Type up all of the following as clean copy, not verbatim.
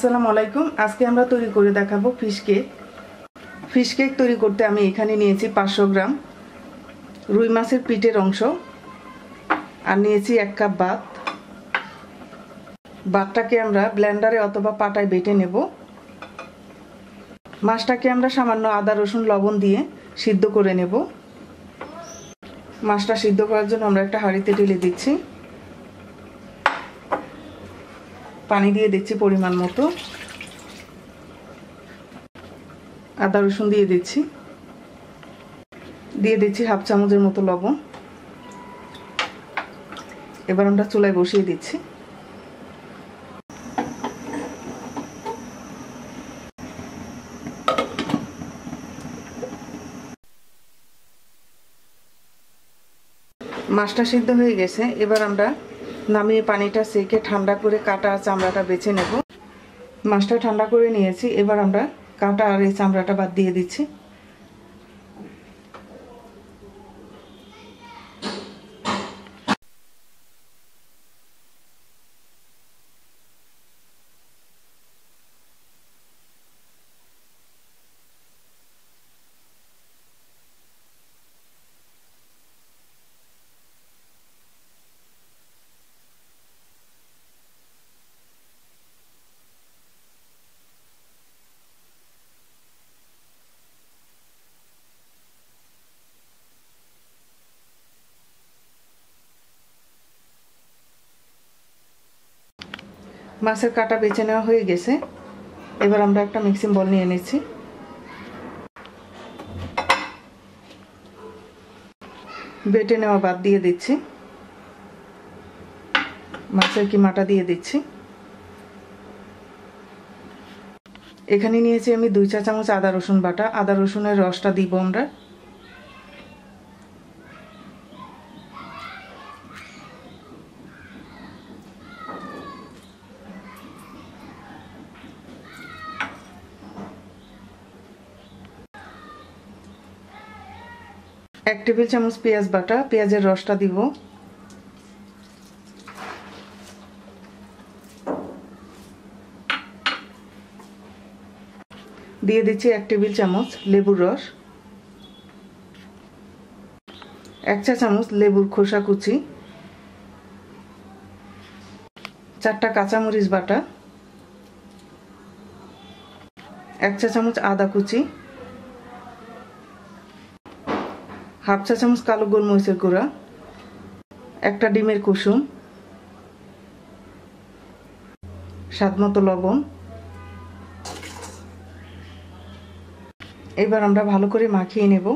আসসালামু আলাইকুম। আজকে আমরা তৈরি করে দেখাবো ফিশ কেক। ফিশ কেক তৈরি করতে আমি এখানে নিয়েছি 500 গ্রাম রুই মাছের পিঠের অংশ, আর নিয়েছি 1 কাপ ভাত। ভাতটাকে আমরা ব্লেন্ডারে অথবা পাটায় বেটে নেব। মাছটাকে আমরা সামান্য আদা রসুন লবণ দিয়ে সিদ্ধ করে নেব। মাছটা সিদ্ধ করার জন্য আমরা একটা হাঁড়িতে ঢেলে দিচ্ছি। পানি দিয়ে দিচ্ছি পরিমাণ মতো। আদা রসুন দিয়ে দিচ্ছি। দিয়ে দিচ্ছি হাফ চামচের মতো লবণ। এবার আমরা চুলায় বসিয়ে দিচ্ছি। মাছটা সিদ্ধ হয়ে গেছে। এবার আমরা নামিয়ে পানিটা সেকে ঠান্ডা করে কাটা আর চামড়াটা বেছে নেব। মাছটা ঠান্ডা করে নিয়েছি। এবার আমরা কাটা আর এই চামড়াটা বাদ দিয়ে দিচ্ছি। মাছের কাটা বেছে নেওয়া হয়ে গেছে। এবার আমরা একটা মিক্সিং বল নিয়ে নিচ্ছি। বেটে নেওয়া ভাত দিয়ে দিচ্ছি। মাছের কিমাটা দিয়ে দিচ্ছি। এখানে নিয়েছি আমি 2 চা চামচ আদা রসুন বাটা। আদা রসুনের রসটা দিব আমরা। এক টেবিল চামচ পেঁয়াজ বাটা, পেঁয়াজের রসটা দিব। দিয়ে দিচ্ছি 1 টেবিল চামচ লেবুর রস, 1 চা চামচ লেবুর খোসা কুচি, 4টা কাঁচামরিচ বাটা, 1 চা চামচ আদা কুচি, হাফ চা চামচ কালো গোলমরিচের গুঁড়া, একটা ডিমের কুসুম, স্বাদমতো লবণ। এবার আমরা ভালো করে মাখিয়ে নেব।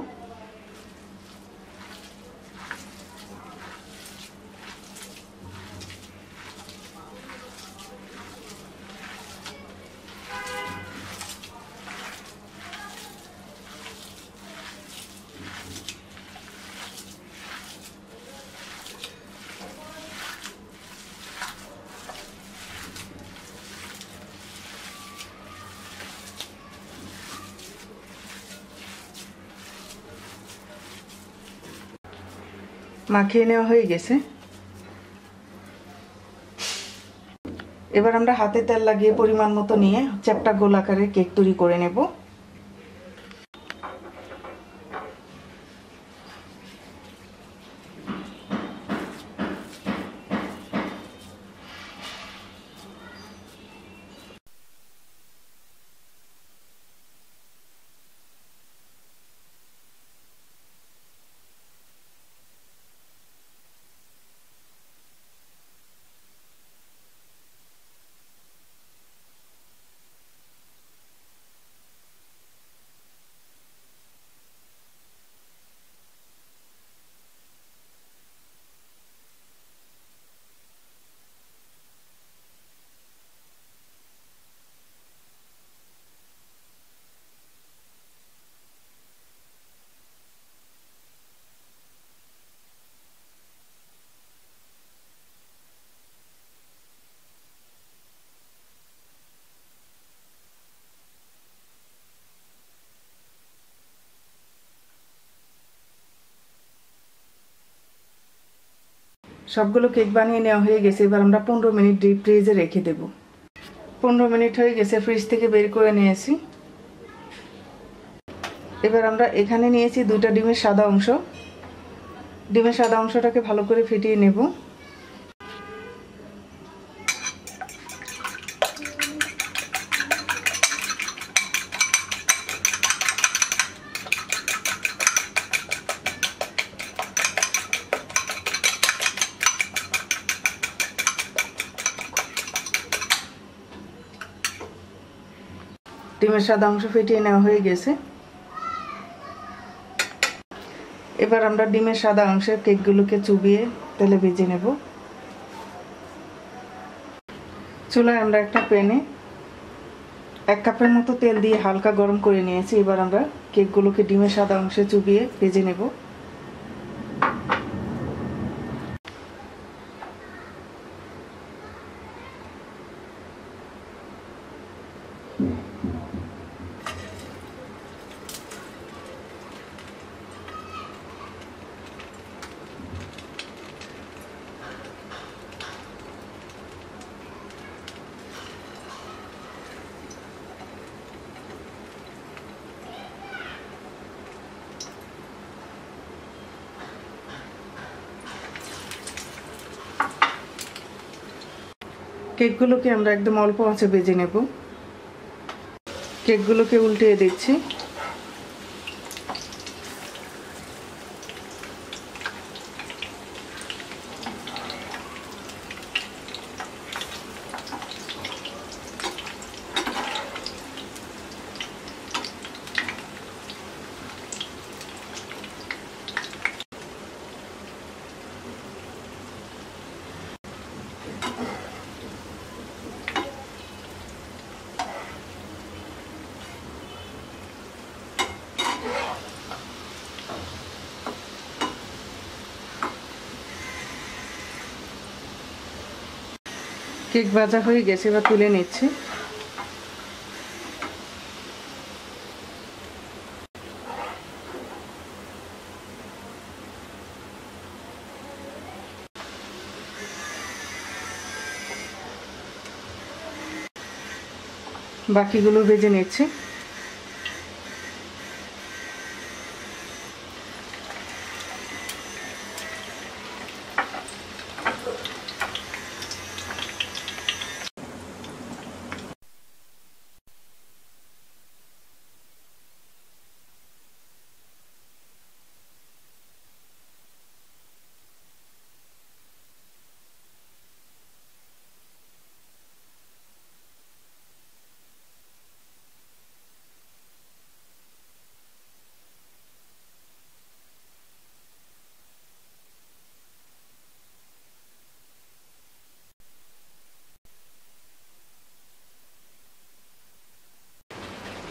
মাখিয়ে নেওয়া হয়ে গেছে। এবার আমরা হাতে তেল লাগিয়ে পরিমাণ মতো নিয়ে চ্যাপ্টা গোল আকারে কেক তৈরি করে নেব। সবগুলো কেক বানিয়ে নেওয়া হয়ে গেছে। এবার আমরা 15 মিনিট ডিপ ফ্রিজে রেখে দেব। 15 মিনিট হয়ে গেছে, ফ্রিজ থেকে বের করে নিয়েছি। এবার আমরা এখানে নিয়েছি 2টা ডিমের সাদা অংশ। ডিমের সাদা অংশটাকে ভালো করে ফেটিয়ে নেব। ডিমের সাদা অংশ ফেটিয়ে নেওয়া হয়ে গেছে। এবার আমরা ডিমের সাদা অংশের কেকগুলোকে চুবিয়ে তেলে ভেজে নেব। চুলায় আমরা একটা প্যানে 1 কাপের মতো তেল দিয়ে হালকা গরম করে নিয়েছি। এবার আমরা কেকগুলোকে ডিমের সাদা অংশে চুবিয়ে ভেজে নেব। কেকগুলোকে আমরা একদম অল্প আঁচে ভেজে নেব। কেকগুলোকে উল্টিয়ে দিচ্ছি। কেক ভাজা হয়ে গেছে, এবার তুলে নিচ্ছি। বাকিগুলো ভেজে নিচ্ছি।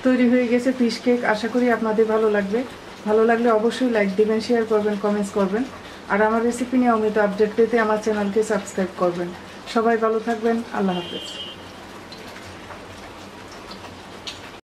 তৈরি হয়ে গেছে ফিশ কেক। আশা করি আপনাদের ভালো লাগবে। ভালো লাগলে অবশ্যই লাইক দিবেন, শেয়ার করবেন, কমেন্টস করবেন। আর আমার রেসিপি নিয়ে নিয়মিত আপডেট পেতে আমার চ্যানেলকে সাবস্ক্রাইব করবেন। সবাই ভালো থাকবেন। আল্লাহ হাফেজ।